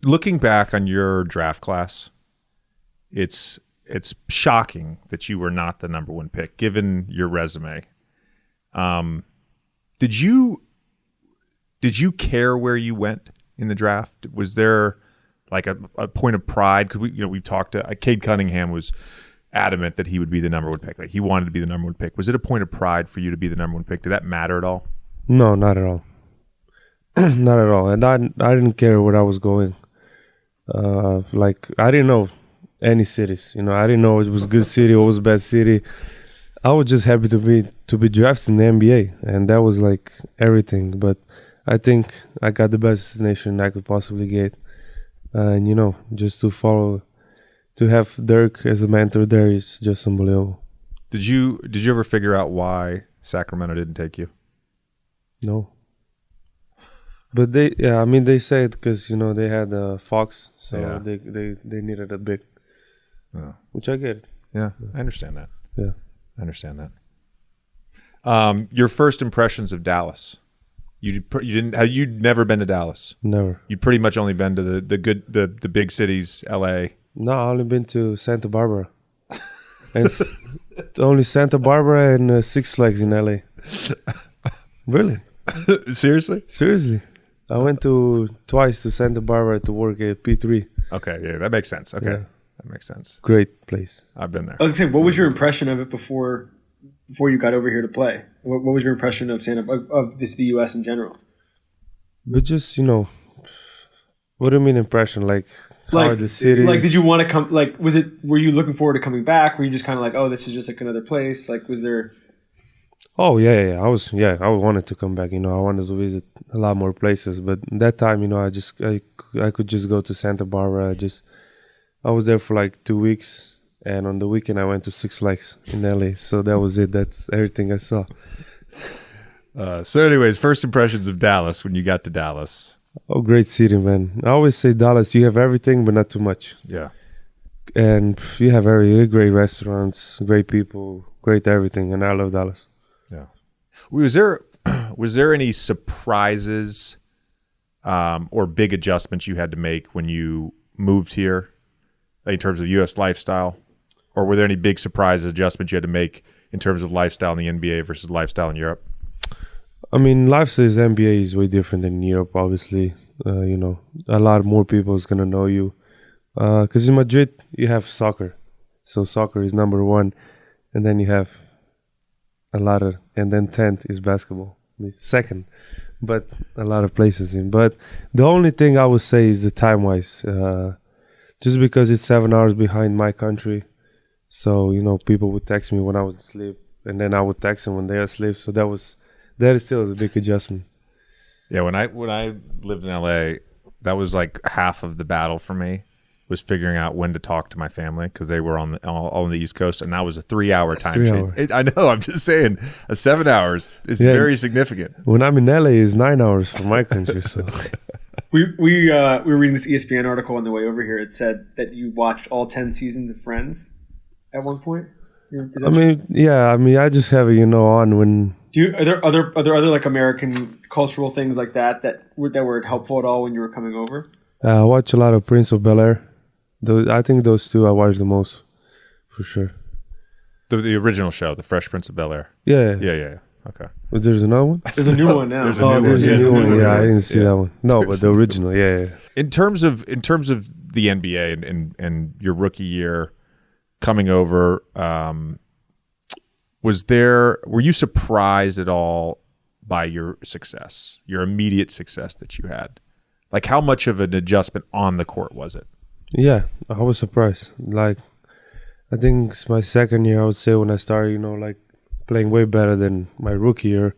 Looking back on your draft class, it's shocking that you were not the number one pick, given your resume. Did you care where you went in the draft? Was there like a point of pride? Because we've talked to Cade Cunningham was adamant that he would be the number one pick. Like he wanted to be the number one pick. Was it a point of pride for you to be the number one pick? Did that matter at all? No, not at all. Not at all. And I didn't care where I was going. Like I didn't know any cities. I didn't know it was good city or was bad city. I was just happy to be drafted in the NBA, and that was like everything. But I think I got the best destination I could possibly get, and just to have Dirk as a mentor there is just unbelievable. Did you ever figure out why Sacramento didn't take you? No. But they said because they had Fox, so they needed a big, which I get. Yeah, I understand that. Yeah, I understand that. Your first impressions of Dallas? You'd never been to Dallas? Never. You pretty much only been to the big cities, L.A. No, I only been to Santa Barbara, and only Santa Barbara and Six Flags in L.A. Really? Seriously? Seriously. I went twice to Santa Barbara to work at P3. Okay, yeah, that makes sense. Okay, yeah. That makes sense. Great place. I've been there. I was gonna say, what was your impression of it before you got over here to play? What was your impression of the U.S. in general? But just what do you mean impression? Like how are the cities? Like, did you want to come? Like, were you looking forward to coming back? Were you just kind of like, oh, this is just like another place? Like, was there? Oh yeah. I wanted to come back. I wanted to visit a lot more places. But that time, I could just go to Santa Barbara. I was there for like 2 weeks, and on the weekend I went to Six Flags in LA. So that was it. That's everything I saw. So, anyways, first impressions of Dallas when you got to Dallas. Oh, great city, man. I always say Dallas, you have everything, but not too much. Yeah. And you have great restaurants, great people, great everything, and I love Dallas. Yeah. Was there any surprises or big adjustments you had to make when you moved here in terms of U.S. lifestyle? Or were there any big surprise adjustments you had to make in terms of lifestyle in the NBA versus lifestyle in Europe? I mean, lifestyle in the NBA is way different than in Europe, obviously. A lot more people is going to know you. Because in Madrid, you have soccer. So soccer is number one. And then you have and then 10th is basketball. Second. But a lot of places in. But the only thing I would say is the time-wise. Just because it's 7 hours behind my country. So, people would text me when I was asleep. And then I would text them when they are asleep. So that is still a big adjustment. Yeah, when I lived in LA, that was like half of the battle for me, was figuring out when to talk to my family because they were all on the East Coast, and that was a 3-hour time change. I know, I'm just saying, 7 hours is very significant. When I'm in LA, it's 9 hours from my country. So we were reading this ESPN article on the way over here. It said that you watched all 10 seasons of Friends at one point. I just have it, on when. Are there other like American cultural things like that were helpful at all when you were coming over? I watch a lot of Prince of Bel-Air. I think those two I watch the most, for sure. The original show, The Fresh Prince of Bel-Air. Yeah. Okay. But there's another one? There's a new one now. There's a new one. Yeah, I didn't see that one. No, but the original, yeah. In terms of the NBA and your rookie year coming over, were you surprised at all by your success, your immediate success that you had? Like, how much of an adjustment on the court was it? Yeah, I was surprised. Like, I think it's my second year, I would say, when I started, like playing way better than my rookie year.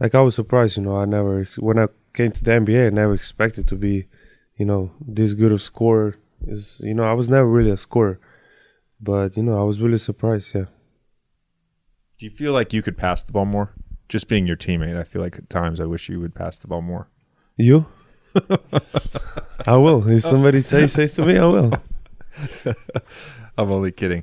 Like, I was surprised, when I came to the NBA, I never expected to be, this good of scorer. I was never really a scorer. But, I was really surprised, yeah. Do you feel like you could pass the ball more? Just being your teammate, I feel like at times I wish you would pass the ball more. You? I will. If somebody says to me, I will. I'm only kidding.